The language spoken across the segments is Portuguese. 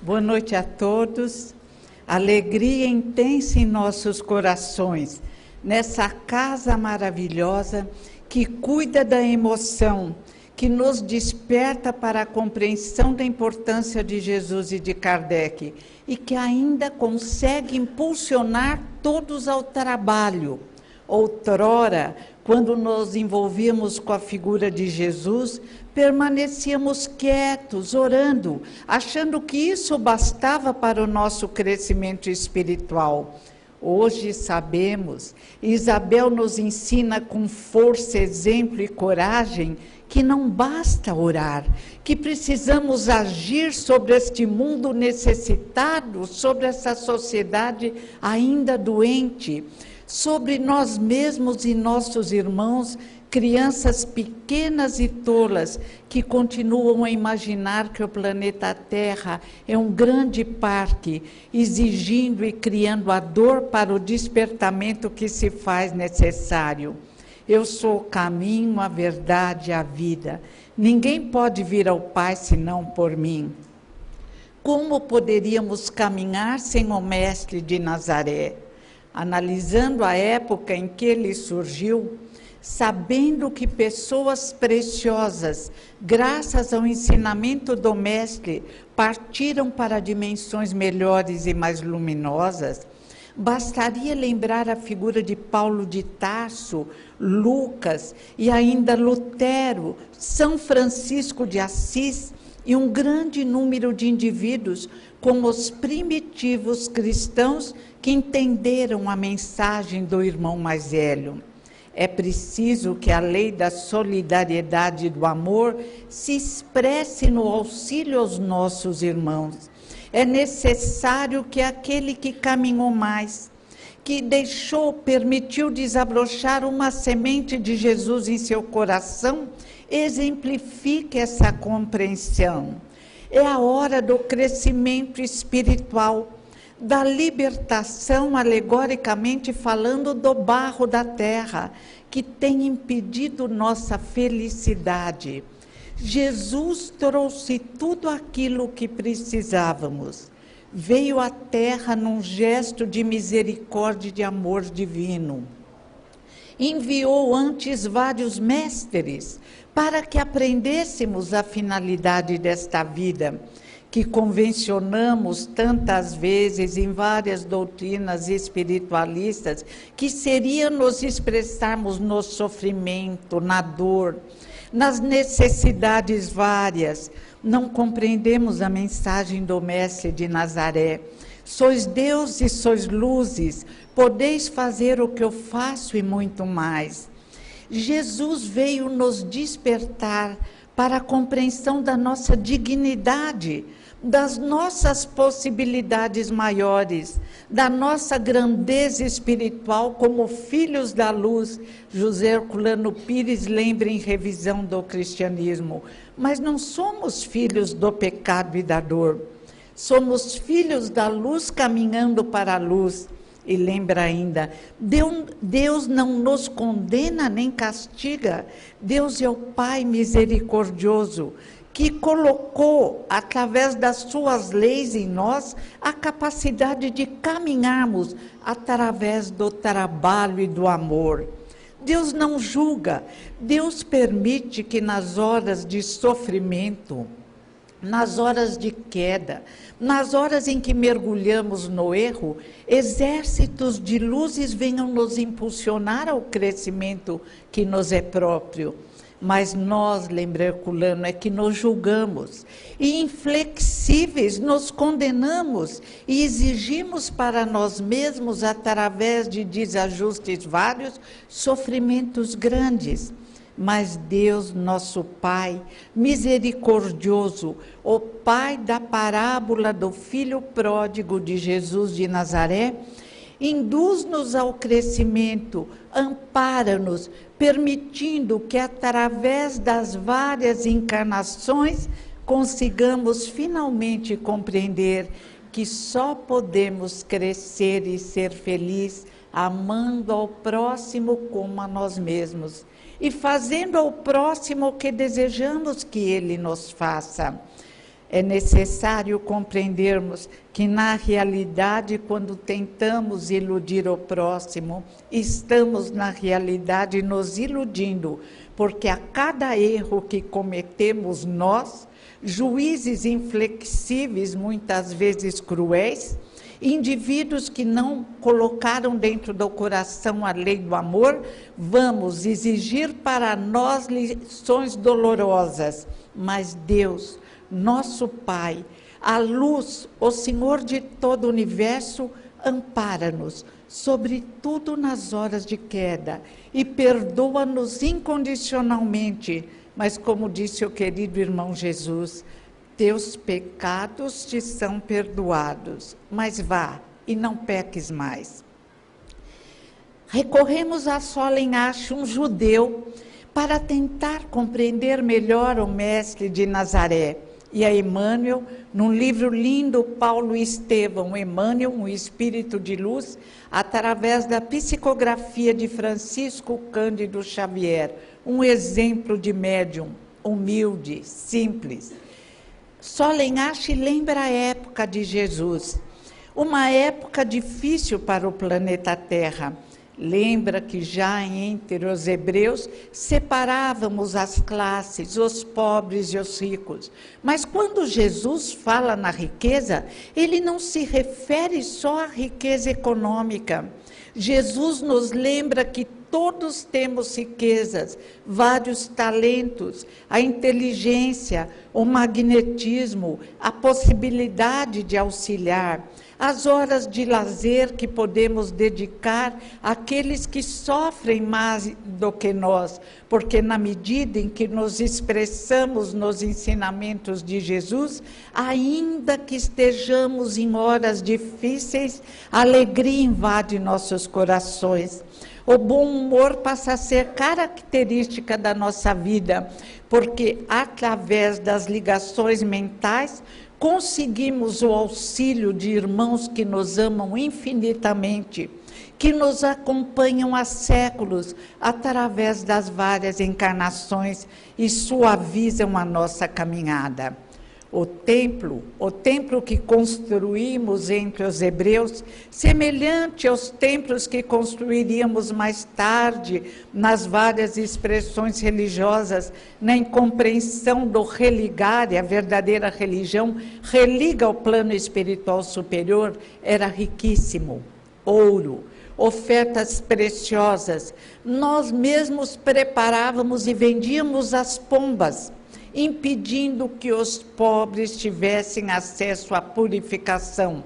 Boa noite a todos. Alegria intensa em nossos corações, nessa casa maravilhosa que cuida da emoção, que nos desperta para a compreensão da importância de Jesus e de Kardec, e que ainda consegue impulsionar todos ao trabalho. Outrora, quando nos envolvíamos com a figura de Jesus, permanecíamos quietos, orando, achando que isso bastava para o nosso crescimento espiritual. Hoje sabemos, Isabel nos ensina com força, exemplo e coragem, que não basta orar, que precisamos agir sobre este mundo necessitado, sobre essa sociedade ainda doente, sobre nós mesmos e nossos irmãos, crianças pequenas e tolas que continuam a imaginar que o planeta Terra é um grande parque, exigindo e criando a dor para o despertamento que se faz necessário. Eu sou o caminho, a verdade e a vida. Ninguém pode vir ao Pai senão por mim. Como poderíamos caminhar sem o Mestre de Nazaré? Analisando a época em que ele surgiu, sabendo que pessoas preciosas, graças ao ensinamento do Mestre, partiram para dimensões melhores e mais luminosas, bastaria lembrar a figura de Paulo de Tarso, Lucas e ainda Lutero, São Francisco de Assis e um grande número de indivíduos como os primitivos cristãos que entenderam a mensagem do irmão mais velho. É preciso que a lei da solidariedade e do amor se expresse no auxílio aos nossos irmãos. É necessário que aquele que caminhou mais, que permitiu desabrochar uma semente de Jesus em seu coração, exemplifique essa compreensão. É a hora do crescimento espiritual, da libertação, alegoricamente falando, do barro da terra, que tem impedido nossa felicidade. Jesus trouxe tudo aquilo que precisávamos. Veio à terra num gesto de misericórdia e de amor divino. Enviou antes vários mestres para que aprendêssemos a finalidade desta vida, que convencionamos tantas vezes em várias doutrinas espiritualistas, que seria nos expressarmos no sofrimento, na dor, nas necessidades várias. Não compreendemos a mensagem do Mestre de Nazaré. Sois Deus e sois luzes, podeis fazer o que eu faço e muito mais. Jesus veio nos despertar para a compreensão da nossa dignidade, das nossas possibilidades maiores, da nossa grandeza espiritual como filhos da luz. José Herculano Pires lembra em Revisão do Cristianismo, mas não somos filhos do pecado e da dor, somos filhos da luz caminhando para a luz. E lembra ainda, Deus não nos condena nem castiga. Deus é o Pai misericordioso, que colocou, através das suas leis em nós, a capacidade de caminharmos através do trabalho e do amor. Deus não julga, Deus permite que nas horas de sofrimento, nas horas de queda, nas horas em que mergulhamos no erro, exércitos de luzes venham nos impulsionar ao crescimento que nos é próprio. Mas nós, lembra Herculano, é que nos julgamos e inflexíveis nos condenamos e exigimos para nós mesmos, através de desajustes vários, sofrimentos grandes. Mas Deus, nosso Pai, misericordioso, o Pai da parábola do Filho pródigo de Jesus de Nazaré, induz-nos ao crescimento, ampara-nos, permitindo que através das várias encarnações consigamos finalmente compreender que só podemos crescer e ser felizes amando ao próximo como a nós mesmos e fazendo ao próximo o que desejamos que ele nos faça. É necessário compreendermos que, na realidade, quando tentamos iludir o próximo, estamos, na realidade, nos iludindo, porque a cada erro que cometemos nós, juízes inflexíveis, muitas vezes cruéis, indivíduos que não colocaram dentro do coração a lei do amor, vamos exigir para nós lições dolorosas, mas Deus, nosso Pai, a luz, o Senhor de todo o universo, ampara-nos, sobretudo nas horas de queda, e perdoa-nos incondicionalmente. Mas, como disse o querido irmão Jesus, teus pecados te são perdoados, mas vá e não peques mais. Recorremos a Solen Ash, um judeu, para tentar compreender melhor o mestre de Nazaré, e a Emmanuel, num livro lindo, Paulo e Estevão, Emmanuel, um espírito de luz, através da psicografia de Francisco Cândido Xavier, um exemplo de médium, humilde, simples. Solen Ash lembra a época de Jesus, uma época difícil para o planeta Terra. Lembra que já entre os hebreus separávamos as classes, os pobres e os ricos. Mas quando Jesus fala na riqueza, ele não se refere só à riqueza econômica. Jesus nos lembra que todos temos riquezas, vários talentos, a inteligência, o magnetismo, a possibilidade de auxiliar, as horas de lazer que podemos dedicar àqueles que sofrem mais do que nós, porque na medida em que nos expressamos nos ensinamentos de Jesus, ainda que estejamos em horas difíceis, a alegria invade nossos corações. O bom humor passa a ser característica da nossa vida, porque através das ligações mentais, conseguimos o auxílio de irmãos que nos amam infinitamente, que nos acompanham há séculos, através das várias encarnações e suavizam a nossa caminhada. O templo que construímos entre os hebreus, semelhante aos templos que construiríamos mais tarde nas várias expressões religiosas, na incompreensão do religar, e a verdadeira religião religa ao plano espiritual superior, era riquíssimo. Ouro, ofertas preciosas, nós mesmos preparávamos e vendíamos as pombas, impedindo que os pobres tivessem acesso à purificação.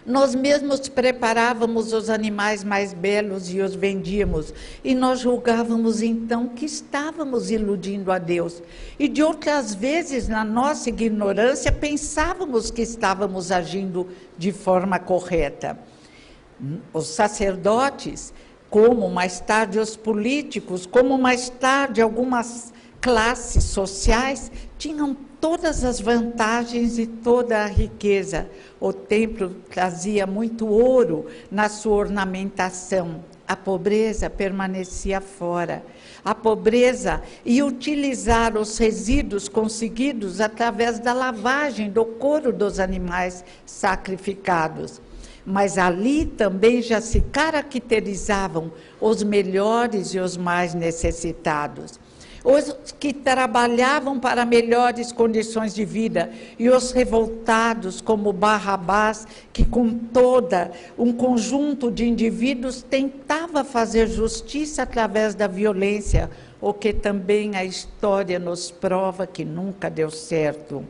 Nós mesmos preparávamos os animais mais belos e os vendíamos, e nós julgávamos então que estávamos iludindo a Deus. E de outras vezes, na nossa ignorância, pensávamos que estávamos agindo de forma correta. Os sacerdotes, como mais tarde os políticos, como mais tarde algumas classes sociais, tinham todas as vantagens e toda a riqueza. O templo trazia muito ouro na sua ornamentação. A pobreza permanecia fora. A pobreza ia utilizar os resíduos conseguidos através da lavagem do couro dos animais sacrificados. Mas ali também já se caracterizavam os melhores e os mais necessitados. Os que trabalhavam para melhores condições de vida, e os revoltados, como Barrabás, que com toda um conjunto de indivíduos tentava fazer justiça através da violência, o que também a história nos prova que nunca deu certo.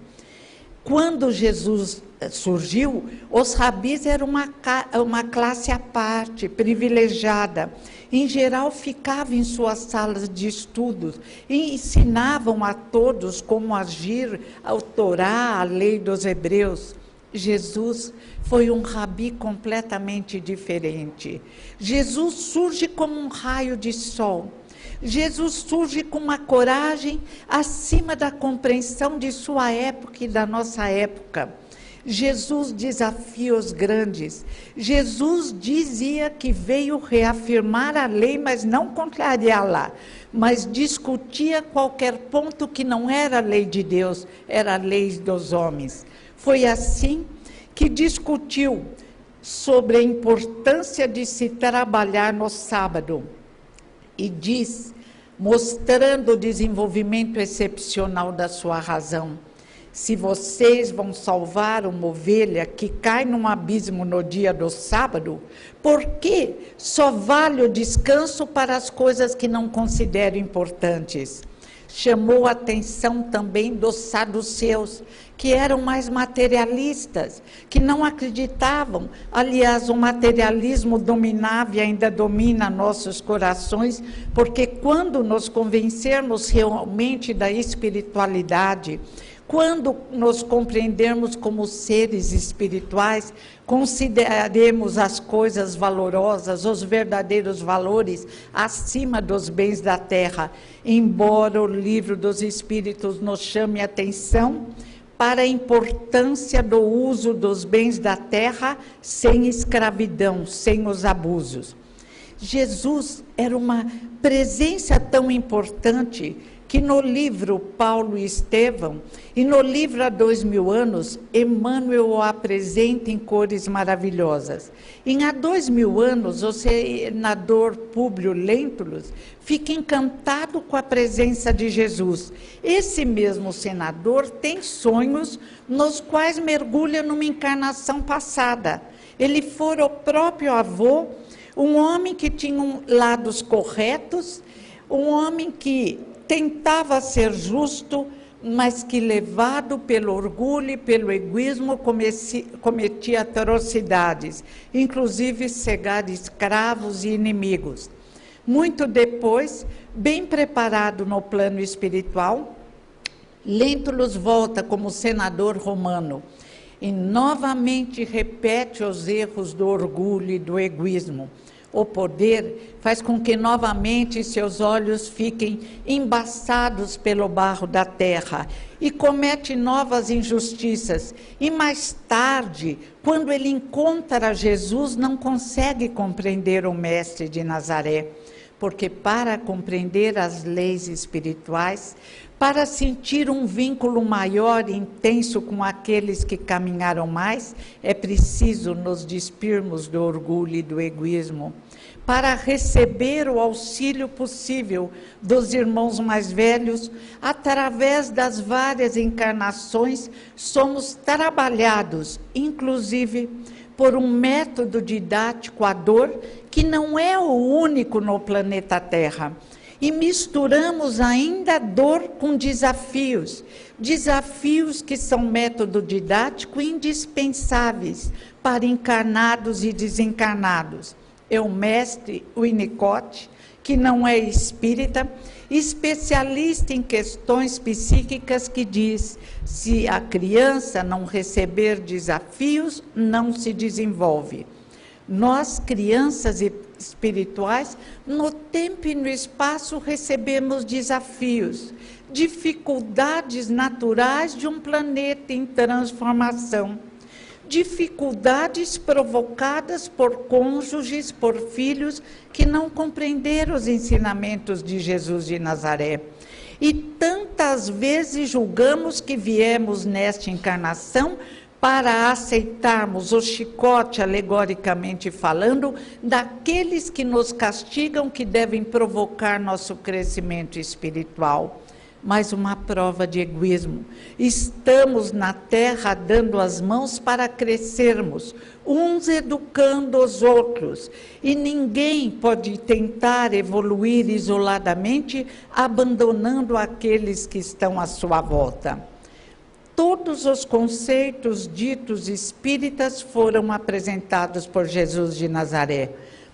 Quando Jesus surgiu, os rabis eram uma classe à parte, privilegiada. Em geral, ficavam em suas salas de estudos e ensinavam a todos como agir ao Torá, a lei dos hebreus. Jesus foi um rabi completamente diferente. Jesus surge como um raio de sol. Jesus surge com uma coragem acima da compreensão de sua época e da nossa época. Jesus desafia os grandes. Jesus dizia que veio reafirmar a lei, mas não contrariá-la. mas discutia qualquer ponto que não era a lei de Deus, era a lei dos homens. Foi assim que discutiu sobre a importância de se trabalhar no sábado. E diz, mostrando o desenvolvimento excepcional da sua razão: se vocês vão salvar uma ovelha que cai num abismo no dia do sábado, por que só vale o descanso para as coisas que não considero importantes? Chamou a atenção também dos saduceus, que eram mais materialistas, que não acreditavam. Aliás, o materialismo dominava e ainda domina nossos corações, porque quando nos convencermos realmente da espiritualidade, quando nos compreendermos como seres espirituais, consideraremos as coisas valorosas, os verdadeiros valores, acima dos bens da terra. Embora o livro dos Espíritos nos chame a atenção para a importância do uso dos bens da terra sem escravidão, sem os abusos. Jesus era uma presença tão importante que no livro Paulo e Estevão, e no livro Há 2000 anos, Emmanuel o apresenta em cores maravilhosas. Em Há 2000 anos, o senador Públio Lentulus fica encantado com a presença de Jesus. Esse mesmo senador tem sonhos nos quais mergulha numa encarnação passada. Ele fora o próprio avô, um homem que tinha lados corretos, um homem que tentava ser justo, mas que, levado pelo orgulho e pelo egoísmo, cometia atrocidades, inclusive cegar escravos e inimigos. Muito depois, bem preparado no plano espiritual, Lentulus volta como senador romano e novamente repete os erros do orgulho e do egoísmo. O poder faz com que novamente seus olhos fiquem embaçados pelo barro da terra e comete novas injustiças. E mais tarde, quando ele encontra Jesus, não consegue compreender o Mestre de Nazaré, porque para compreender as leis espirituais, para sentir um vínculo maior e intenso com aqueles que caminharam mais, é preciso nos despirmos do orgulho e do egoísmo. Para receber o auxílio possível dos irmãos mais velhos, através das várias encarnações, somos trabalhados, inclusive, por um método didático à dor, que não é o único no planeta Terra. E misturamos ainda dor com desafios, desafios que são método didático indispensáveis para encarnados e desencarnados. É o mestre Winnicott, que não é espírita, especialista em questões psíquicas, que diz: se a criança não receber desafios, não se desenvolve. Nós, crianças espirituais, no tempo e no espaço recebemos desafios, dificuldades naturais de um planeta em transformação, dificuldades provocadas por cônjuges, por filhos que não compreenderam os ensinamentos de Jesus de Nazaré. E tantas vezes julgamos que viemos nesta encarnação para aceitarmos o chicote, alegoricamente falando, daqueles que nos castigam, que devem provocar nosso crescimento espiritual. Mais uma prova de egoísmo. Estamos na Terra dando as mãos para crescermos, uns educando os outros, e ninguém pode tentar evoluir isoladamente, abandonando aqueles que estão à sua volta. Todos os conceitos ditos espíritas foram apresentados por Jesus de Nazaré,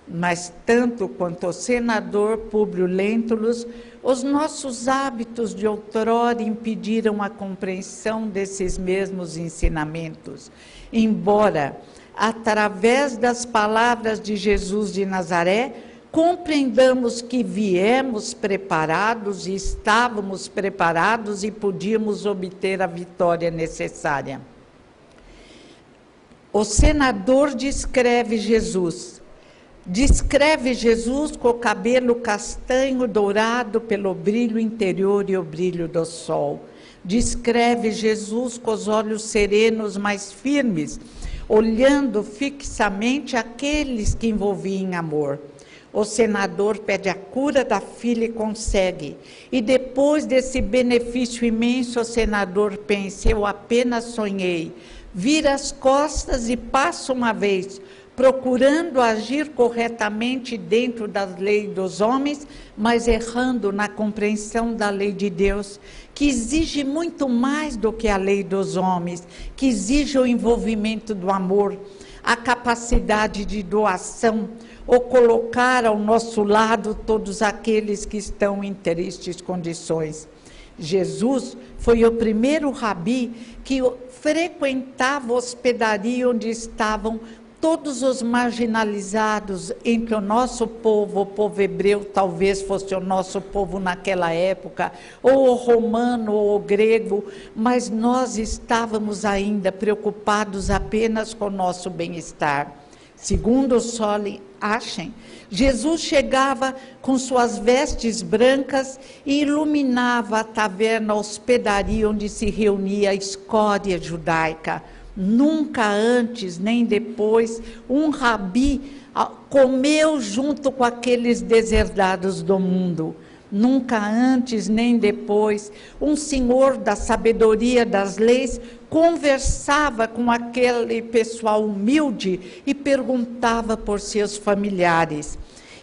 mas tanto quanto o senador Públio Lentulus, os nossos hábitos de outrora impediram a compreensão desses mesmos ensinamentos, embora, através das palavras de Jesus de Nazaré, compreendamos que viemos preparados e estávamos preparados e podíamos obter a vitória necessária. O senador descreve Jesus: Descreve Jesus com o cabelo castanho dourado pelo brilho interior e o brilho do sol. Descreve Jesus com os olhos serenos, mais firmes, olhando fixamente aqueles que envolviam em amor. O senador pede a cura da filha e consegue. E depois desse benefício imenso, o senador pensa: eu apenas sonhei. Vira as costas e passa uma vez, procurando agir corretamente dentro das leis dos homens, mas errando na compreensão da lei de Deus, que exige muito mais do que a lei dos homens, que exige o envolvimento do amor, a capacidade de doação, ou colocar ao nosso lado todos aqueles que estão em tristes condições. Jesus foi o primeiro rabi que frequentava a hospedaria onde estavam todos os marginalizados entre o nosso povo. O povo hebreu talvez fosse o nosso povo naquela época, ou o romano, ou o grego, mas nós estávamos ainda preocupados apenas com o nosso bem-estar. Segundo Solly Achen, Jesus chegava com suas vestes brancas e iluminava a taverna, a hospedaria onde se reunia a escória judaica. Nunca antes nem depois um rabi comeu junto com aqueles deserdados do mundo. Nunca antes nem depois um senhor da sabedoria das leis conversava com aquele pessoal humilde e perguntava por seus familiares.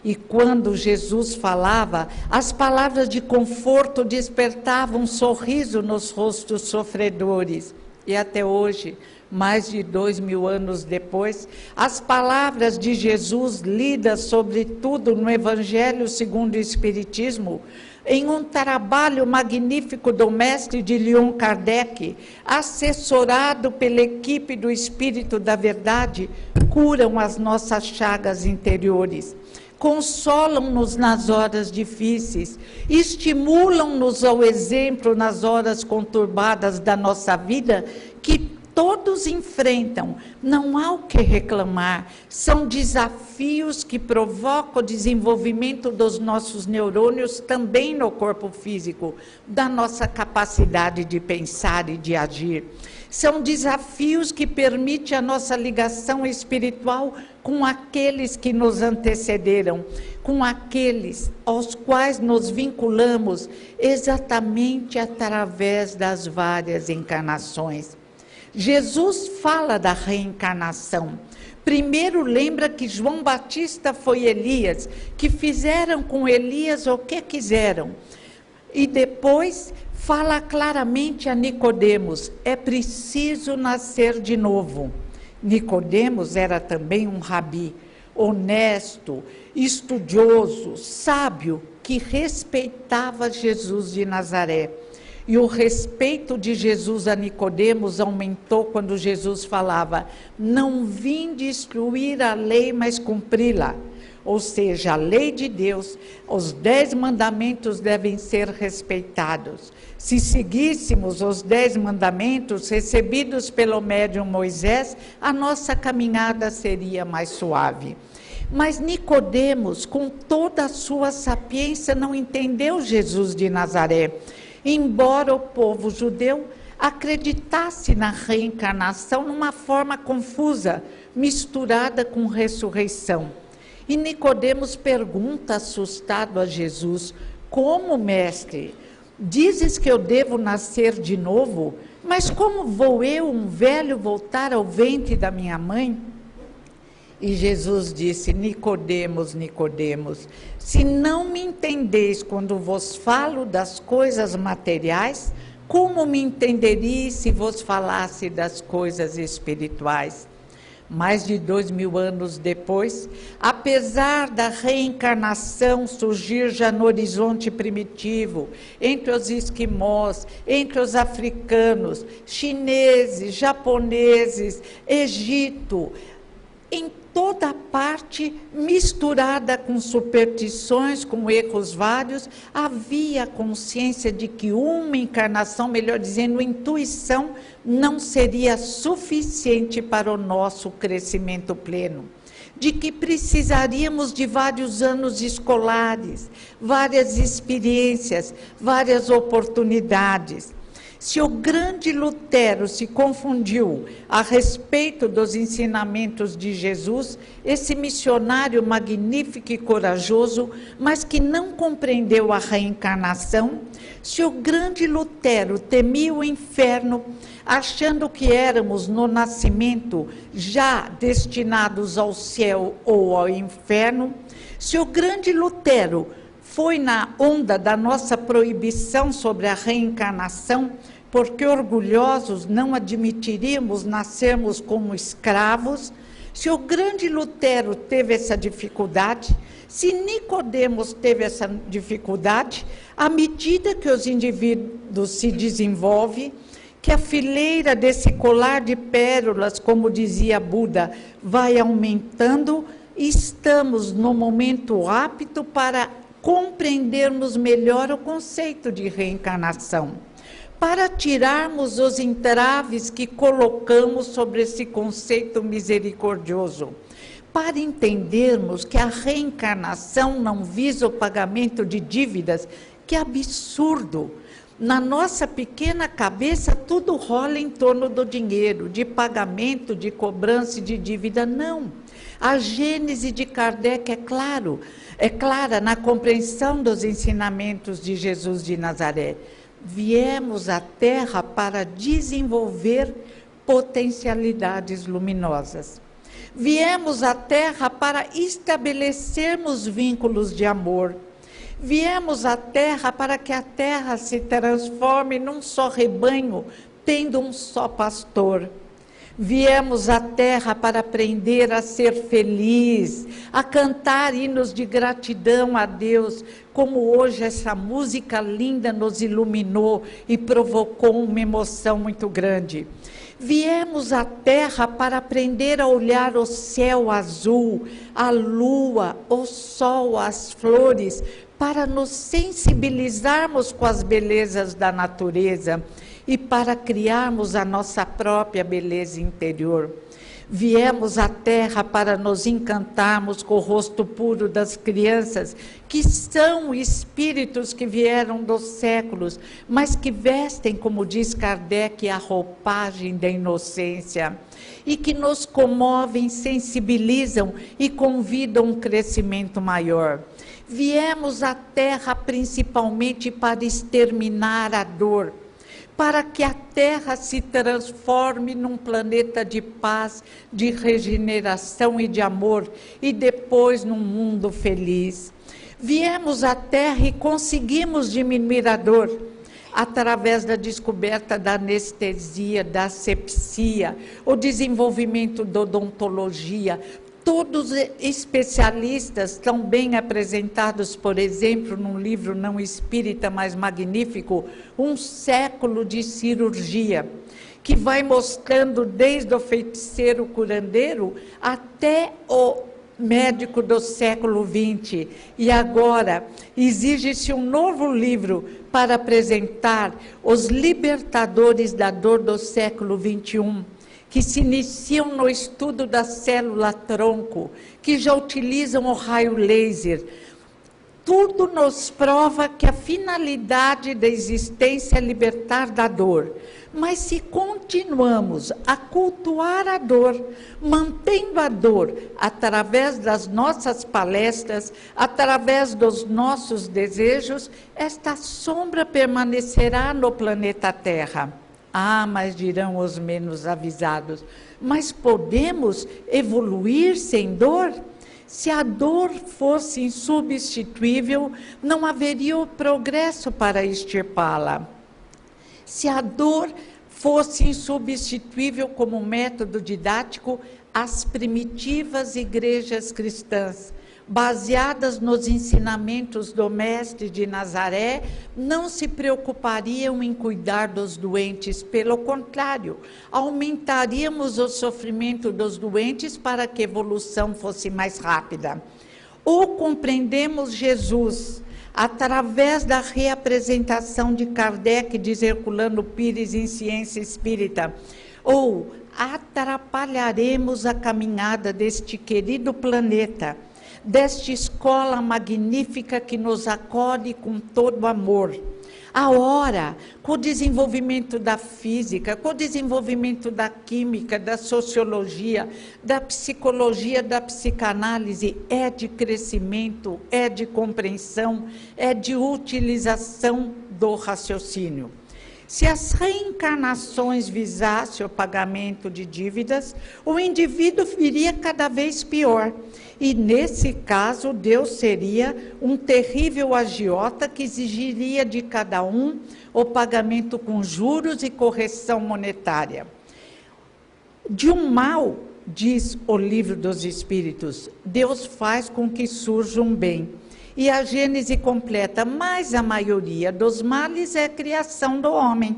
E quando Jesus falava, as palavras de conforto despertavam um sorriso nos rostos sofredores. E até hoje, mais de 2000 anos depois, as palavras de Jesus, lidas sobretudo no Evangelho segundo o Espiritismo, em um trabalho magnífico do mestre de Leon Kardec, assessorado pela equipe do Espírito da Verdade, curam as nossas chagas interiores, consolam-nos nas horas difíceis, estimulam-nos ao exemplo nas horas conturbadas da nossa vida, que todos enfrentam. Não há o que reclamar, são desafios que provocam o desenvolvimento dos nossos neurônios também no corpo físico, da nossa capacidade de pensar e de agir. São desafios que permitem a nossa ligação espiritual com aqueles que nos antecederam, com aqueles aos quais nos vinculamos exatamente através das várias encarnações. Jesus fala da reencarnação. Primeiro lembra que João Batista foi Elias, que fizeram com Elias o que quiseram. E depois fala claramente a Nicodemos: é preciso nascer de novo. Nicodemos era também um rabi, honesto, estudioso, sábio, que respeitava Jesus de Nazaré. E o respeito de Jesus a Nicodemos aumentou quando Jesus falava: não vim destruir a lei, mas cumpri-la. Ou seja, a lei de Deus, os 10 mandamentos devem ser respeitados. Se seguíssemos os 10 mandamentos recebidos pelo médium Moisés, a nossa caminhada seria mais suave. Mas Nicodemos, com toda a sua sapiência, não entendeu Jesus de Nazaré. Embora o povo judeu acreditasse na reencarnação numa forma confusa, misturada com ressurreição. E Nicodemos pergunta, assustado, a Jesus: como, mestre? Dizes que eu devo nascer de novo? Mas como vou eu, um velho, voltar ao ventre da minha mãe? E Jesus disse: Nicodemos, Nicodemos, se não me entendeis quando vos falo das coisas materiais, como me entenderíeis se vos falasse das coisas espirituais? Mais de 2000 anos depois, apesar da reencarnação surgir já no horizonte primitivo, entre os esquimós, entre os africanos, chineses, japoneses, Egito, em toda parte, misturada com superstições, com erros vários, havia consciência de que uma encarnação, melhor dizendo, intuição, não seria suficiente para o nosso crescimento pleno. de que precisaríamos de vários anos escolares, várias experiências, várias oportunidades. Se o grande Lutero se confundiu a respeito dos ensinamentos de Jesus, esse missionário magnífico e corajoso, mas que não compreendeu a reencarnação, se o grande Lutero temia o inferno, achando que éramos no nascimento já destinados ao céu ou ao inferno, se o grande Lutero foi na onda da nossa proibição sobre a reencarnação, porque orgulhosos não admitiríamos nascermos como escravos, se o grande Lutero teve essa dificuldade, se Nicodemos teve essa dificuldade, à medida que os indivíduos se desenvolvem, que a fileira desse colar de pérolas, como dizia Buda, vai aumentando, estamos no momento apto para compreendermos melhor o conceito de reencarnação, para tirarmos os entraves que colocamos sobre esse conceito misericordioso, para entendermos que a reencarnação não visa o pagamento de dívidas, que absurdo! Na nossa pequena cabeça, tudo rola em torno do dinheiro, de pagamento, de cobrança e de dívida. Não. A gênese de Kardec é clara na compreensão dos ensinamentos de Jesus de Nazaré. Viemos à Terra para desenvolver potencialidades luminosas. Viemos à Terra para estabelecermos vínculos de amor. Viemos à Terra para que a Terra se transforme num só rebanho, tendo um só pastor. Viemos à Terra para aprender a ser feliz, a cantar hinos de gratidão a Deus, como hoje essa música linda nos iluminou e provocou uma emoção muito grande. Viemos à Terra para aprender a olhar o céu azul, a lua, o sol, as flores, para nos sensibilizarmos com as belezas da natureza e para criarmos a nossa própria beleza interior. Viemos à Terra para nos encantarmos com o rosto puro das crianças, que são espíritos que vieram dos séculos, mas que vestem, como diz Kardec, a roupagem da inocência, e que nos comovem, sensibilizam e convidam a um crescimento maior. Viemos à Terra principalmente para exterminar a dor, para que a Terra se transforme num planeta de paz, de regeneração e de amor, e depois num mundo feliz. Viemos à Terra e conseguimos diminuir a dor, através da descoberta da anestesia, da asepsia, o desenvolvimento da odontologia. Todos especialistas tão bem apresentados, por exemplo, num livro não espírita, mas magnífico, Um Século de Cirurgia, que vai mostrando desde o feiticeiro curandeiro até o médico do século XX. E agora exige-se um novo livro para apresentar os libertadores da dor do século XXI, que se iniciam no estudo da célula-tronco, que já utilizam o raio laser. Tudo nos prova que a finalidade da existência é libertar da dor. Mas se continuamos a cultuar a dor, mantendo a dor através das nossas palestras, através dos nossos desejos, esta sombra permanecerá no planeta Terra. Ah, mas dirão os menos avisados, mas podemos evoluir sem dor? Se a dor fosse insubstituível, não haveria o progresso para extirpá-la. Se a dor fosse insubstituível como método didático, as primitivas igrejas cristãs, baseadas nos ensinamentos do Mestre de Nazaré, não se preocupariam em cuidar dos doentes, pelo contrário, aumentaríamos o sofrimento dos doentes para que a evolução fosse mais rápida. Ou compreendemos Jesus através da reapresentação de Kardec, diz Herculano Pires em Ciência Espírita, Ou atrapalharemos a caminhada deste querido planeta, desta escola magnífica que nos acolhe com todo amor. A hora, com o desenvolvimento da física, com o desenvolvimento da química, da sociologia, da psicologia, da psicanálise, é de crescimento, é de compreensão, é de utilização do raciocínio. Se as reencarnações visassem o pagamento de dívidas, o indivíduo viria cada vez pior. E, nesse caso, Deus seria um terrível agiota que exigiria de cada um o pagamento com juros e correção monetária. De um mal, diz o Livro dos Espíritos, Deus faz com que surja um bem. E a Gênese completa, mas a maioria dos males é criação do homem.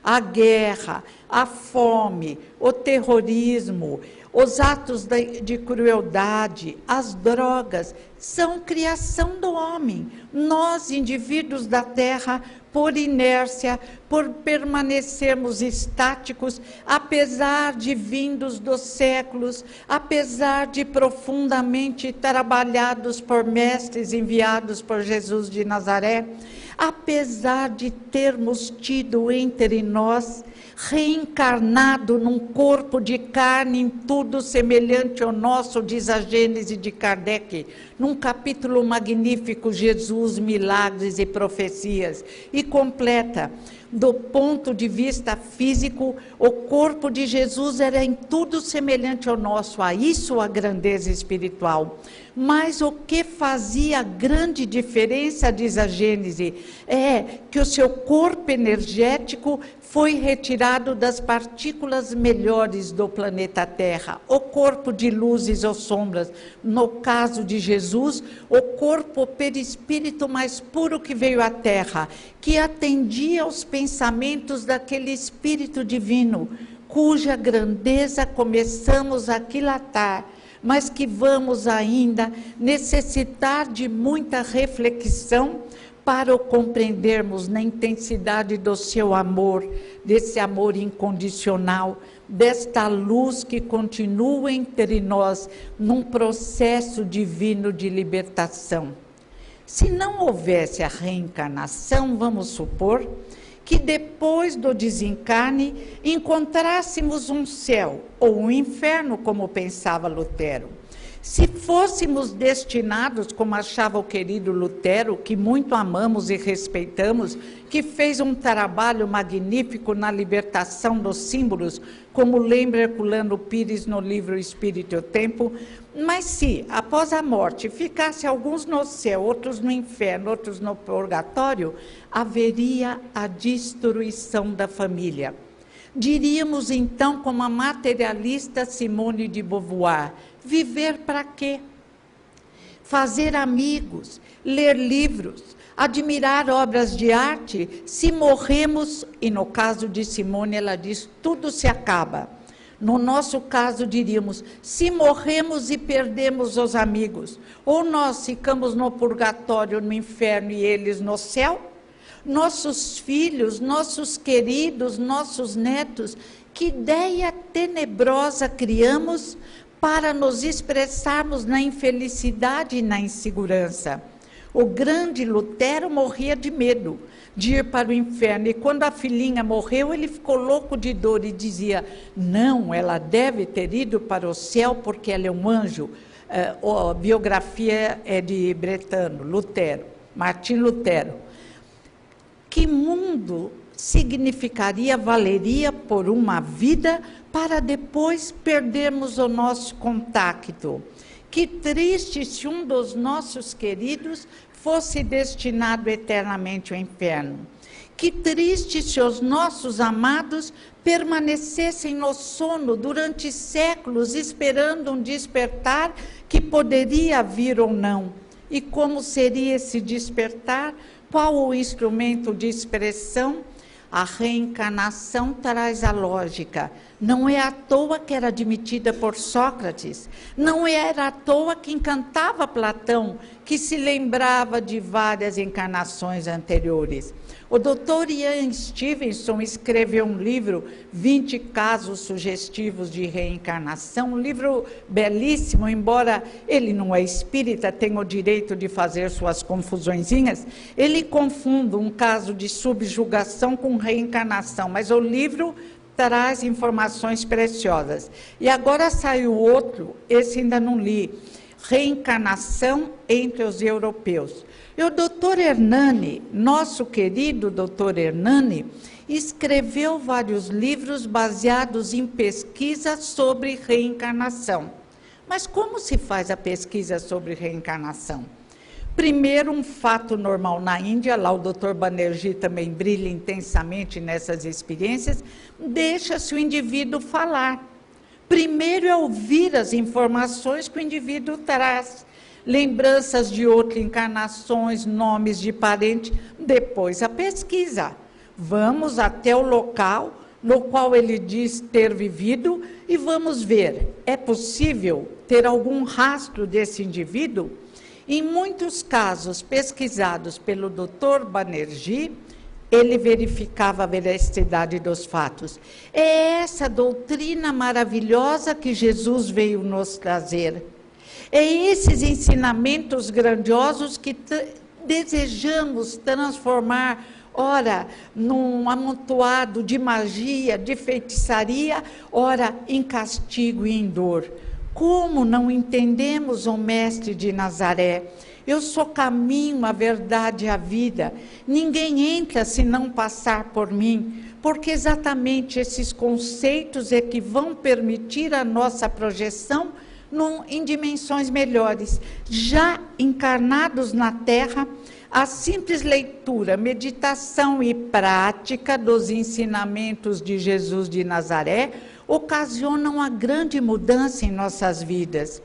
A guerra, a fome, o terrorismo, os atos de crueldade, as drogas, são criação do homem. Nós, indivíduos da Terra, por inércia, por permanecermos estáticos, apesar de vindos dos séculos, apesar de profundamente trabalhados por mestres enviados por Jesus de Nazaré, apesar de termos tido entre nós reencarnado num corpo de carne em tudo semelhante ao nosso, diz a Gênese de Kardec, num capítulo magnífico, Jesus, Milagres e Profecias, e completa, do ponto de vista físico, o corpo de Jesus era em tudo semelhante ao nosso, a isso a grandeza espiritual. Mas o que fazia grande diferença, diz a Gênese, é que o seu corpo energético foi retirado das partículas melhores do planeta Terra, o corpo de luzes ou sombras. No caso de Jesus, o corpo perispírito mais puro que veio à Terra, que atendia aos pensamentos daquele Espírito Divino, cuja grandeza começamos a aquilatar, mas que vamos ainda necessitar de muita reflexão para o compreendermos na intensidade do seu amor, desse amor incondicional, desta luz que continua entre nós num processo divino de libertação. Se não houvesse a reencarnação, vamos supor que depois do desencarne encontrássemos um céu ou um inferno, como pensava Lutero. Se fôssemos destinados, como achava o querido Lutero, que muito amamos e respeitamos, que fez um trabalho magnífico na libertação dos símbolos, como lembra Herculano Pires no livro Espírito e o Tempo, mas se, após a morte, ficasse alguns no céu, outros no inferno, outros no purgatório, haveria a destruição da família. Diríamos então, como a materialista Simone de Beauvoir, viver para quê? Fazer amigos, ler livros, admirar obras de arte, se morremos, e no caso de Simone ela diz, tudo se acaba. No nosso caso diríamos, se morremos e perdemos os amigos, ou nós ficamos no purgatório, no inferno e eles no céu, nossos filhos, nossos queridos, nossos netos, que ideia tenebrosa criamos para nos expressarmos na infelicidade e na insegurança. O grande Lutero morria de medo de ir para o inferno, e quando a filhinha morreu, ele ficou louco de dor e dizia, não, ela deve ter ido para o céu porque ela é um anjo. A biografia é de Bretano, Lutero, Martim Lutero. Que mundo significaria, valeria por uma vida para depois perdermos o nosso contacto? Que triste se um dos nossos queridos fosse destinado eternamente ao inferno. Que triste se os nossos amados permanecessem no sono durante séculos, esperando um despertar que poderia vir ou não. E como seria esse despertar? Qual o instrumento de expressão? A reencarnação traz a lógica. Não é à toa que era admitida por Sócrates. Não era à toa que encantava Platão, que se lembrava de várias encarnações anteriores. O Dr. Ian Stevenson escreveu um livro, 20 casos sugestivos de reencarnação, um livro belíssimo, embora ele não é espírita, tenha o direito de fazer suas confusõezinhas, ele confunde um caso de subjugação com reencarnação, mas o livro traz informações preciosas. E agora saiu outro, esse ainda não li, Reencarnação entre os Europeus. E o doutor Hernani, nosso querido doutor Hernani, escreveu vários livros baseados em pesquisas sobre reencarnação. Mas como se faz a pesquisa sobre reencarnação? Primeiro, um fato normal na Índia, lá o Dr. Banerjee também brilha intensamente nessas experiências, deixa-se o indivíduo falar. Primeiro é ouvir as informações que o indivíduo traz, lembranças de outras encarnações, nomes de parente, depois a pesquisa. Vamos até o local no qual ele diz ter vivido e vamos ver, é possível ter algum rastro desse indivíduo? Em muitos casos pesquisados pelo Dr. Banerjee, ele verificava a veracidade dos fatos. É essa doutrina maravilhosa que Jesus veio nos trazer. É esses ensinamentos grandiosos que desejamos transformar, ora, num amontoado de magia, de feitiçaria, ora, em castigo e em dor. Como não entendemos o Mestre de Nazaré? Eu sou caminho, a verdade e a vida. Ninguém entra se não passar por mim, porque exatamente esses conceitos é que vão permitir a nossa projeção em dimensões melhores. Já encarnados na Terra, a simples leitura, meditação e prática dos ensinamentos de Jesus de Nazaré ocasionam uma grande mudança em nossas vidas.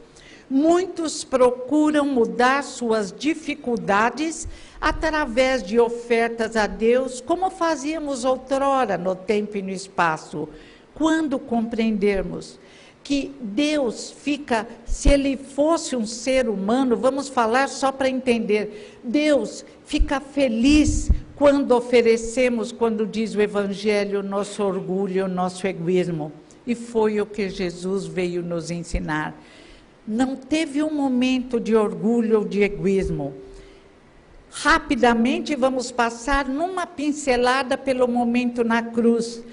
Muitos procuram mudar suas dificuldades através de ofertas a Deus, como fazíamos outrora no tempo e no espaço. Quando compreendermos que Deus fica, se ele fosse um ser humano, vamos falar só para entender, Deus fica feliz quando oferecemos, quando diz o Evangelho, nosso orgulho, nosso egoísmo. E foi o que Jesus veio nos ensinar. Não teve um momento de orgulho ou de egoísmo. Rapidamente vamos passar numa pincelada pelo momento na cruz.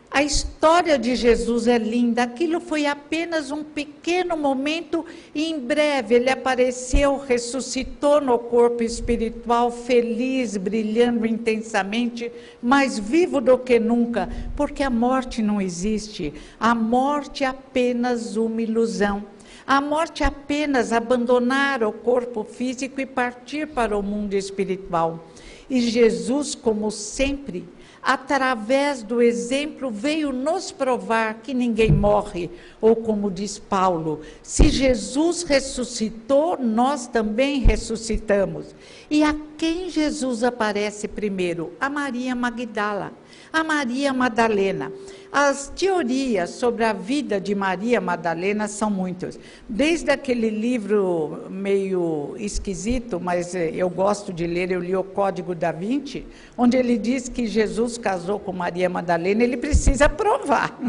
A história de Jesus é linda, aquilo foi apenas um pequeno momento e em breve ele apareceu, ressuscitou no corpo espiritual, feliz, brilhando intensamente, mais vivo do que nunca, porque a morte não existe, a morte é apenas uma ilusão. A morte é apenas abandonar o corpo físico e partir para o mundo espiritual. E Jesus, como sempre, através do exemplo, veio nos provar que ninguém morre. Ou como diz Paulo, se Jesus ressuscitou, nós também ressuscitamos. E a quem Jesus aparece primeiro? A Maria Magdala, a Maria Madalena. As teorias sobre a vida de Maria Madalena são muitas. Desde aquele livro meio esquisito, mas eu gosto de ler, eu li o Código da Vinci, onde ele diz que Jesus casou com Maria Madalena, ele precisa provar.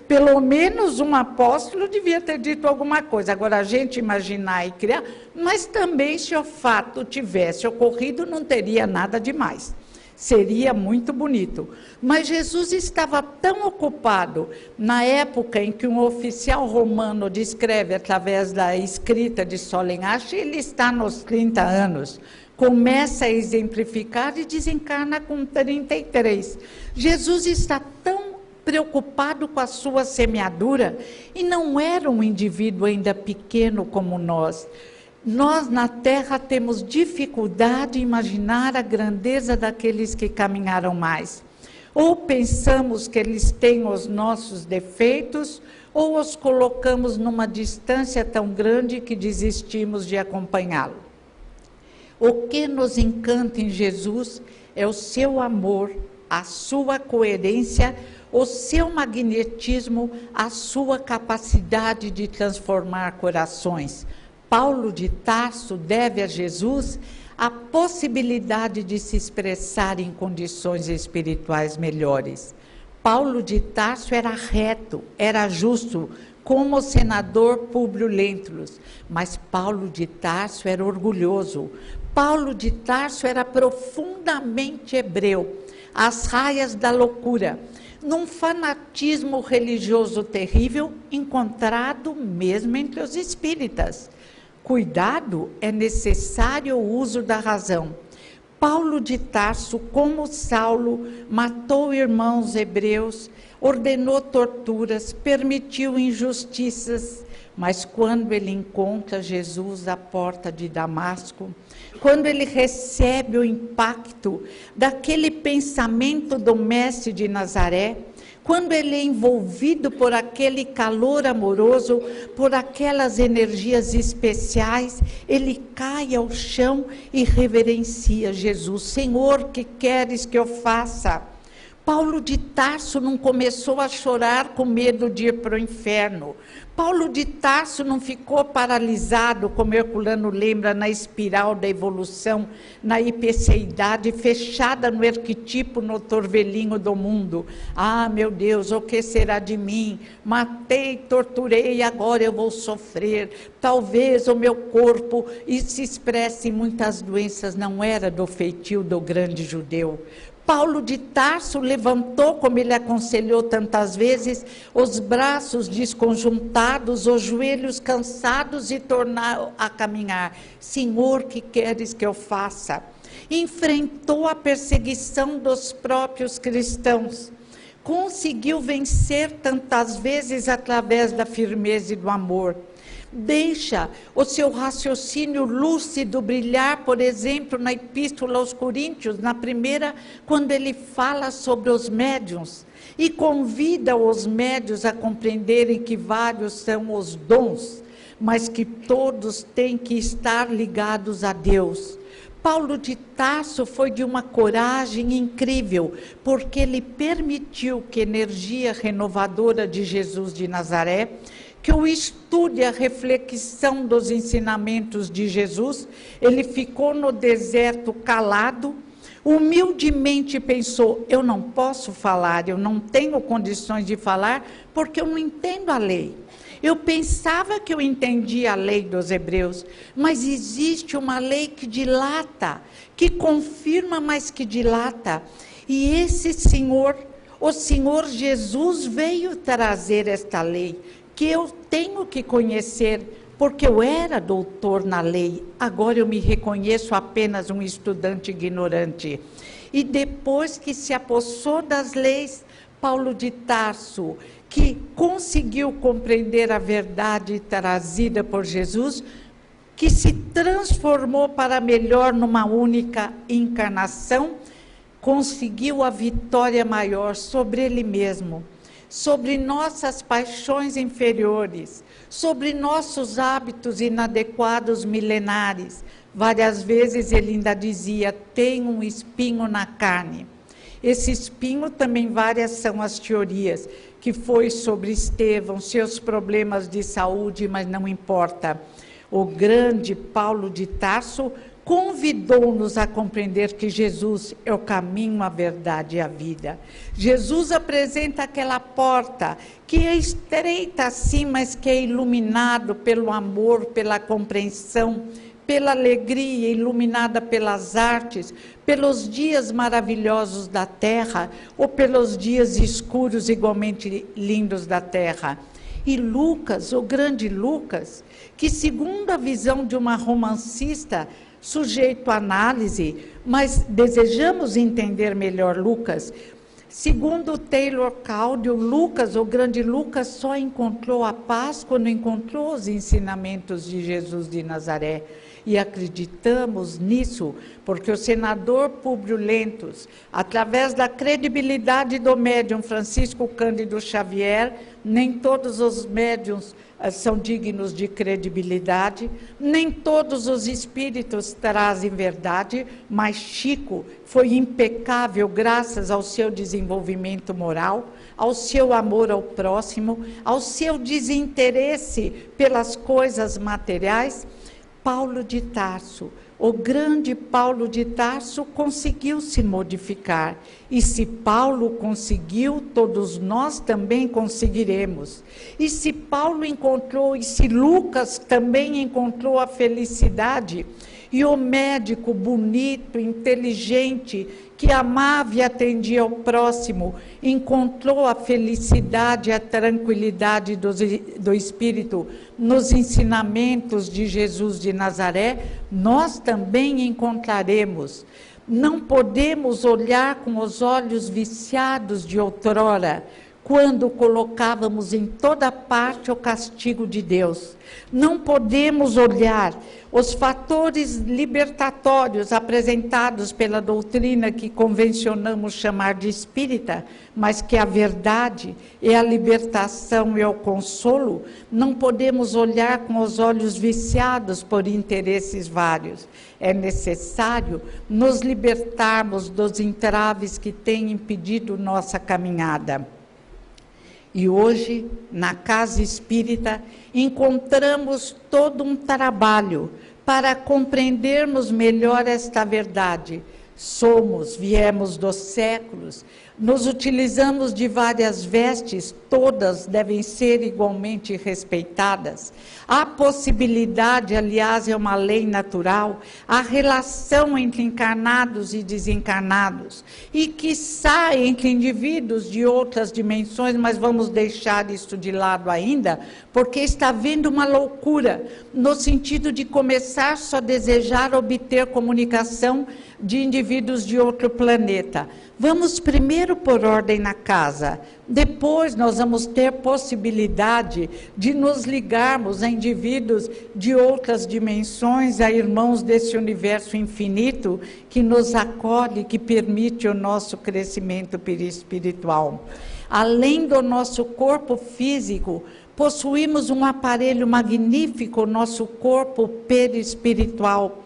Pelo menos um apóstolo devia ter dito alguma coisa. Agora, a gente imaginar e criar, mas também se o fato tivesse ocorrido, não teria nada demais. Seria muito bonito. Mas Jesus estava tão ocupado na época em que um oficial romano descreve através da escrita de Solenhache, ele está nos 30 anos, começa a exemplificar e desencarna com 33. Jesus está tão preocupado com a sua semeadura e não era um indivíduo ainda pequeno como nós. Nós na Terra temos dificuldade em imaginar a grandeza daqueles que caminharam mais. Ou pensamos que eles têm os nossos defeitos, ou os colocamos numa distância tão grande que desistimos de acompanhá-lo. O que nos encanta em Jesus é o seu amor, a sua coerência, o seu magnetismo, a sua capacidade de transformar corações. Paulo de Tarso deve a Jesus a possibilidade de se expressar em condições espirituais melhores. Paulo de Tarso era reto, era justo, como o senador Públio Lentulus, mas Paulo de Tarso era orgulhoso. Paulo de Tarso era profundamente hebreu, às raias da loucura, num fanatismo religioso terrível, encontrado mesmo entre os espíritas. Cuidado, é necessário o uso da razão. Paulo de Tarso, como Saulo, matou irmãos hebreus, ordenou torturas, permitiu injustiças, mas quando ele encontra Jesus à porta de Damasco, quando ele recebe o impacto daquele pensamento do mestre de Nazaré, quando ele é envolvido por aquele calor amoroso, por aquelas energias especiais, ele cai ao chão e reverencia Jesus. Senhor, que queres que eu faça? Paulo de Tarso não começou a chorar com medo de ir para o inferno. Paulo de Tarso não ficou paralisado, como Herculano lembra, na espiral da evolução, na hiperseidade, fechada no arquetipo, no torvelinho do mundo. Ah, meu Deus, o que será de mim? Matei, torturei, e agora eu vou sofrer. Talvez o meu corpo, e se expresse em muitas doenças, não era do feitio do grande judeu. Paulo de Tarso levantou, como ele aconselhou tantas vezes, os braços desconjuntados, os joelhos cansados e tornou a caminhar. Senhor, que queres que eu faça? Enfrentou a perseguição dos próprios cristãos. Conseguiu vencer tantas vezes através da firmeza e do amor. Deixa o seu raciocínio lúcido brilhar, por exemplo, na Epístola aos Coríntios, na primeira, quando ele fala sobre os médiuns, e convida os médiuns a compreenderem que vários são os dons, mas que todos têm que estar ligados a Deus. Paulo de Tarso foi de uma coragem incrível, porque ele permitiu que a energia renovadora de Jesus de Nazaré, que o estude a reflexão dos ensinamentos de Jesus, ele ficou no deserto calado, humildemente pensou, eu não posso falar, eu não tenho condições de falar, porque eu não entendo a lei. Eu pensava que eu entendia a lei dos hebreus, mas existe uma lei que dilata, que confirma, mas que dilata. E esse Senhor, o Senhor Jesus veio trazer esta lei, que eu tenho que conhecer, porque eu era doutor na lei, agora eu me reconheço apenas um estudante ignorante. E depois que se apossou das leis, Paulo de Tarso, que conseguiu compreender a verdade trazida por Jesus, que se transformou para melhor numa única encarnação, conseguiu a vitória maior sobre ele mesmo, sobre nossas paixões inferiores, sobre nossos hábitos inadequados milenares. Várias vezes ele ainda dizia, tem um espinho na carne. Esse espinho também várias são as teorias, que foi sobre Estevão, seus problemas de saúde, mas não importa. O grande Paulo de Tarso convidou-nos a compreender que Jesus é o caminho, a verdade e a vida. Jesus apresenta aquela porta que é estreita assim, mas que é iluminado pelo amor, pela compreensão, pela alegria, iluminada pelas artes, pelos dias maravilhosos da terra, ou pelos dias escuros igualmente lindos da terra. E Lucas, o grande Lucas, que segundo a visão de uma romancista, sujeito à análise, mas desejamos entender melhor Lucas. Segundo Taylor Caudill, Lucas, o grande Lucas, só encontrou a paz quando encontrou os ensinamentos de Jesus de Nazaré. E acreditamos nisso, porque o senador Públio Lentulus, através da credibilidade do médium Francisco Cândido Xavier, nem todos os médiums são dignos de credibilidade, nem todos os espíritos trazem verdade, mas Chico foi impecável graças ao seu desenvolvimento moral, ao seu amor ao próximo, ao seu desinteresse pelas coisas materiais, Paulo de Tarso, o grande Paulo de Tarso, conseguiu se modificar. E se Paulo conseguiu, todos nós também conseguiremos. E se Paulo encontrou, e se Lucas também encontrou a felicidade, e o médico bonito, inteligente, que amava e atendia ao próximo, encontrou a felicidade e a tranquilidade do Espírito nos ensinamentos de Jesus de Nazaré, nós também encontraremos. Não podemos olhar com os olhos viciados de outrora, quando colocávamos em toda parte o castigo de Deus. Não podemos olhar os fatores libertatórios apresentados pela doutrina que convencionamos chamar de espírita, mas que a verdade é a libertação e o consolo. Não podemos olhar com os olhos viciados por interesses vários. É necessário nos libertarmos dos entraves que têm impedido nossa caminhada. E hoje, na Casa Espírita, encontramos todo um trabalho para compreendermos melhor esta verdade. Viemos dos séculos, nos utilizamos de várias vestes, todas devem ser igualmente respeitadas. Há possibilidade, aliás, é uma lei natural, a relação entre encarnados e desencarnados, e quiçá entre indivíduos de outras dimensões, mas vamos deixar isso de lado ainda, porque está havendo uma loucura, no sentido de começar só a desejar obter comunicação de indivíduos de outro planeta. Vamos primeiro por ordem na casa, depois nós vamos ter possibilidade de nos ligarmos a indivíduos de outras dimensões, a irmãos desse universo infinito que nos acolhe, que permite o nosso crescimento perispiritual. Além do nosso corpo físico, possuímos um aparelho magnífico, o nosso corpo perispiritual,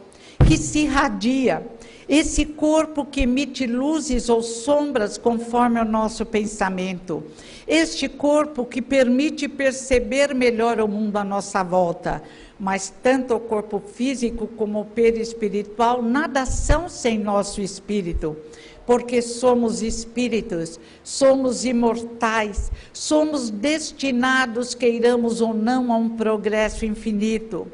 que se irradia. Esse corpo que emite luzes ou sombras conforme o nosso pensamento. Este corpo que permite perceber melhor o mundo à nossa volta. Mas tanto o corpo físico como o perispiritual nada são sem nosso espírito. Porque somos espíritos, somos imortais, somos destinados, queiramos ou não, a um progresso infinito.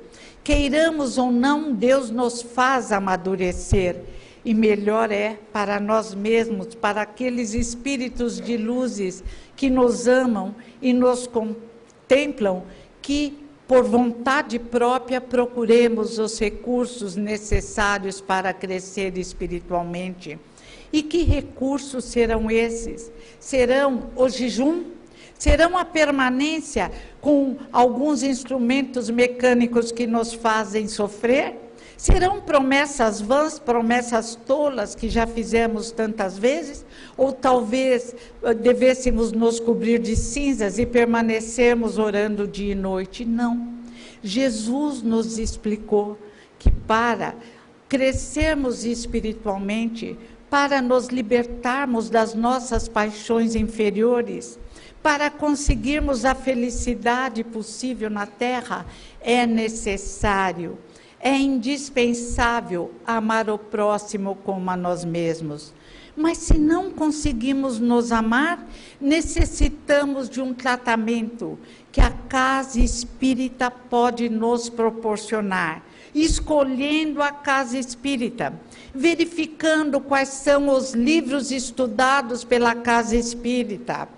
Queiramos ou não, Deus nos faz amadurecer. E melhor é para nós mesmos, para aqueles espíritos de luzes que nos amam e nos contemplam, que por vontade própria procuremos os recursos necessários para crescer espiritualmente. E que recursos serão esses? Serão o jejum? Serão a permanência com alguns instrumentos mecânicos que nos fazem sofrer? Serão promessas vãs, promessas tolas que já fizemos tantas vezes? Ou talvez devêssemos nos cobrir de cinzas e permanecermos orando dia e noite? Não. Jesus nos explicou que para crescermos espiritualmente, para nos libertarmos das nossas paixões inferiores, para conseguirmos a felicidade possível na Terra, é necessário, é indispensável amar o próximo como a nós mesmos. Mas se não conseguimos nos amar, necessitamos de um tratamento que a Casa Espírita pode nos proporcionar. Escolhendo a Casa Espírita, verificando quais são os livros estudados pela Casa Espírita,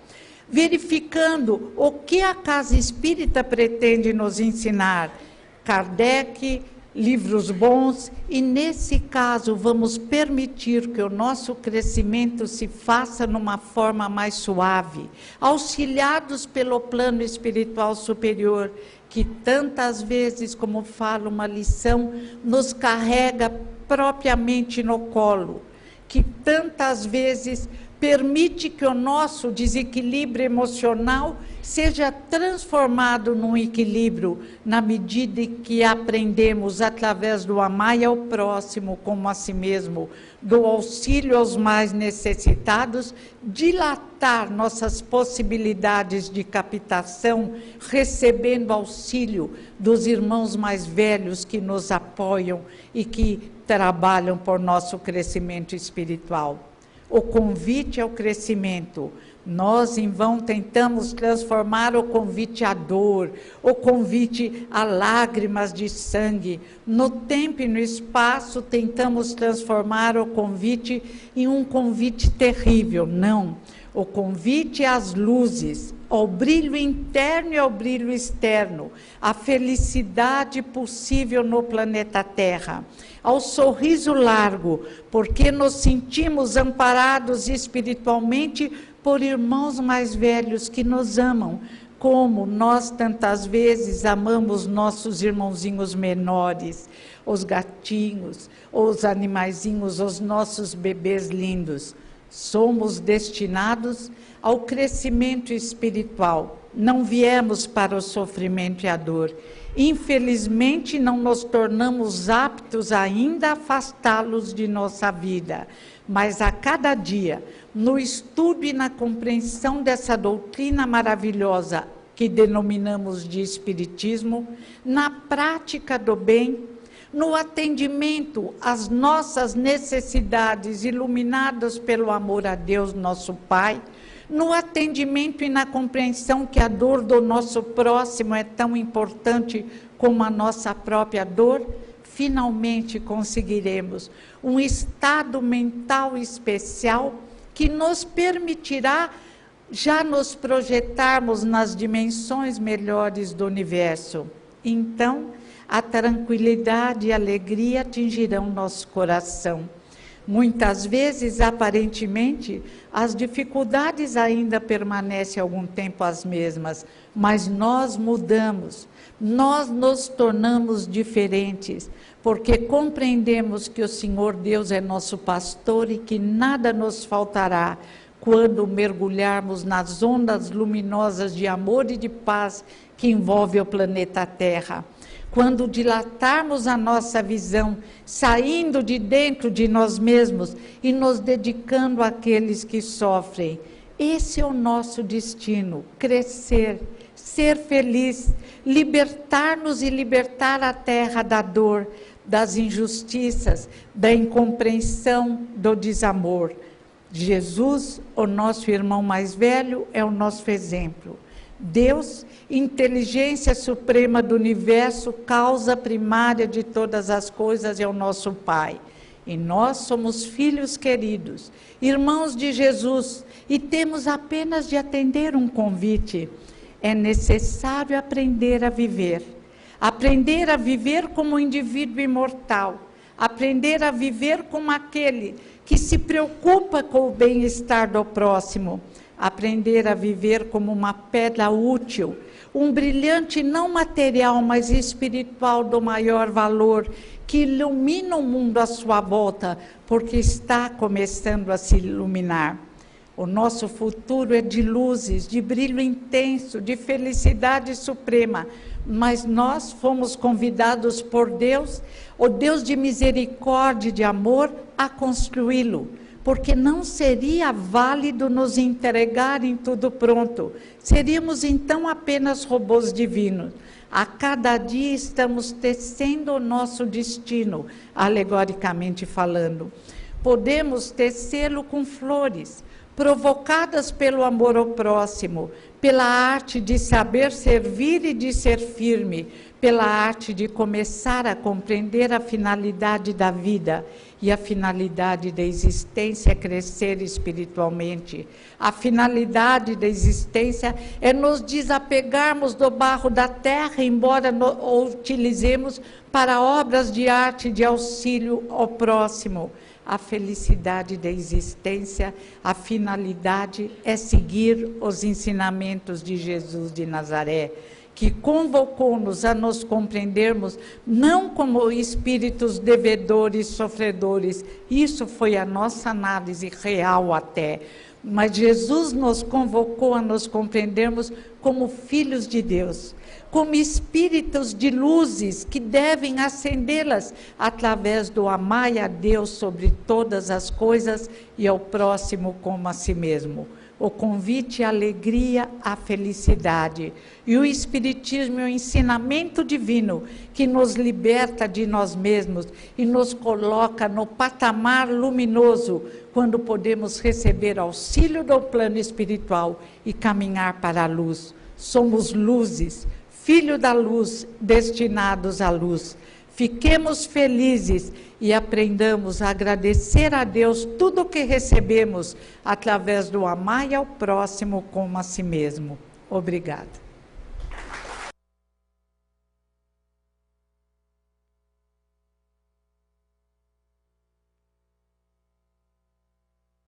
verificando o que a Casa Espírita pretende nos ensinar. Kardec, livros bons, e nesse caso vamos permitir que o nosso crescimento se faça numa forma mais suave, auxiliados pelo plano espiritual superior, que tantas vezes, como fala uma lição, nos carrega propriamente no colo, que tantas vezes permite que o nosso desequilíbrio emocional seja transformado num equilíbrio na medida em que aprendemos, através do amar ao próximo como a si mesmo, do auxílio aos mais necessitados, dilatar nossas possibilidades de captação, recebendo auxílio dos irmãos mais velhos que nos apoiam e que trabalham por nosso crescimento espiritual. O convite ao crescimento. Nós, em vão, tentamos transformar o convite à dor, o convite a lágrimas de sangue. No tempo e no espaço, tentamos transformar o convite em um convite terrível. Não. O convite às luzes, ao brilho interno e ao brilho externo, à felicidade possível no planeta Terra, ao sorriso largo, porque nos sentimos amparados espiritualmente por irmãos mais velhos que nos amam, como nós tantas vezes amamos nossos irmãozinhos menores, os gatinhos, os animaizinhos, os nossos bebês lindos. Somos destinados ao crescimento espiritual. Não viemos para o sofrimento e a dor. Infelizmente, não nos tornamos aptos ainda a afastá-los de nossa vida. Mas a cada dia, no estudo e na compreensão dessa doutrina maravilhosa que denominamos de Espiritismo, na prática do bem, no atendimento às nossas necessidades iluminadas pelo amor a Deus, nosso Pai, no atendimento e na compreensão que a dor do nosso próximo é tão importante como a nossa própria dor, finalmente conseguiremos um estado mental especial que nos permitirá já nos projetarmos nas dimensões melhores do universo. Então, a tranquilidade e a alegria atingirão nosso coração. Muitas vezes, aparentemente, as dificuldades ainda permanecem algum tempo as mesmas, mas nós mudamos, nós nos tornamos diferentes, porque compreendemos que o Senhor Deus é nosso pastor e que nada nos faltará quando mergulharmos nas ondas luminosas de amor e de paz que envolve o planeta Terra. Quando dilatarmos a nossa visão, saindo de dentro de nós mesmos e nos dedicando àqueles que sofrem. Esse é o nosso destino, crescer, ser feliz, libertar-nos e libertar a Terra da dor, das injustiças, da incompreensão, do desamor. Jesus, o nosso irmão mais velho, é o nosso exemplo. Deus, inteligência suprema do universo, causa primária de todas as coisas, é o nosso Pai. E nós somos filhos queridos, irmãos de Jesus, e temos apenas de atender um convite. É necessário aprender a viver como um indivíduo imortal, aprender a viver como aquele que se preocupa com o bem-estar do próximo, aprender a viver como uma pedra útil, um brilhante não material, mas espiritual do maior valor, que ilumina o mundo à sua volta, porque está começando a se iluminar. O nosso futuro é de luzes, de brilho intenso, de felicidade suprema, mas nós fomos convidados por Deus, o Deus de misericórdia e de amor, a construí-lo, porque não seria válido nos entregar em tudo pronto. Seríamos então apenas robôs divinos. A cada dia estamos tecendo o nosso destino, alegoricamente falando. Podemos tecê-lo com flores, provocadas pelo amor ao próximo, pela arte de saber servir e de ser firme, pela arte de começar a compreender a finalidade da vida. E a finalidade da existência é crescer espiritualmente. A finalidade da existência é nos desapegarmos do barro da terra, embora o utilizemos para obras de arte de auxílio ao próximo. A felicidade da existência, a finalidade é seguir os ensinamentos de Jesus de Nazaré, que convocou-nos a nos compreendermos não como espíritos devedores, sofredores. Isso foi a nossa análise real até. Mas Jesus nos convocou a nos compreendermos como filhos de Deus, como espíritos de luzes que devem acendê-las através do amar a Deus sobre todas as coisas e ao próximo como a si mesmo. O convite à alegria, à felicidade. E o Espiritismo é o ensinamento divino que nos liberta de nós mesmos e nos coloca no patamar luminoso, quando podemos receber auxílio do plano espiritual e caminhar para a luz. Somos luzes, filho da luz, destinados à luz. Fiquemos felizes e aprendamos a agradecer a Deus tudo o que recebemos através do amar ao próximo como a si mesmo. Obrigada.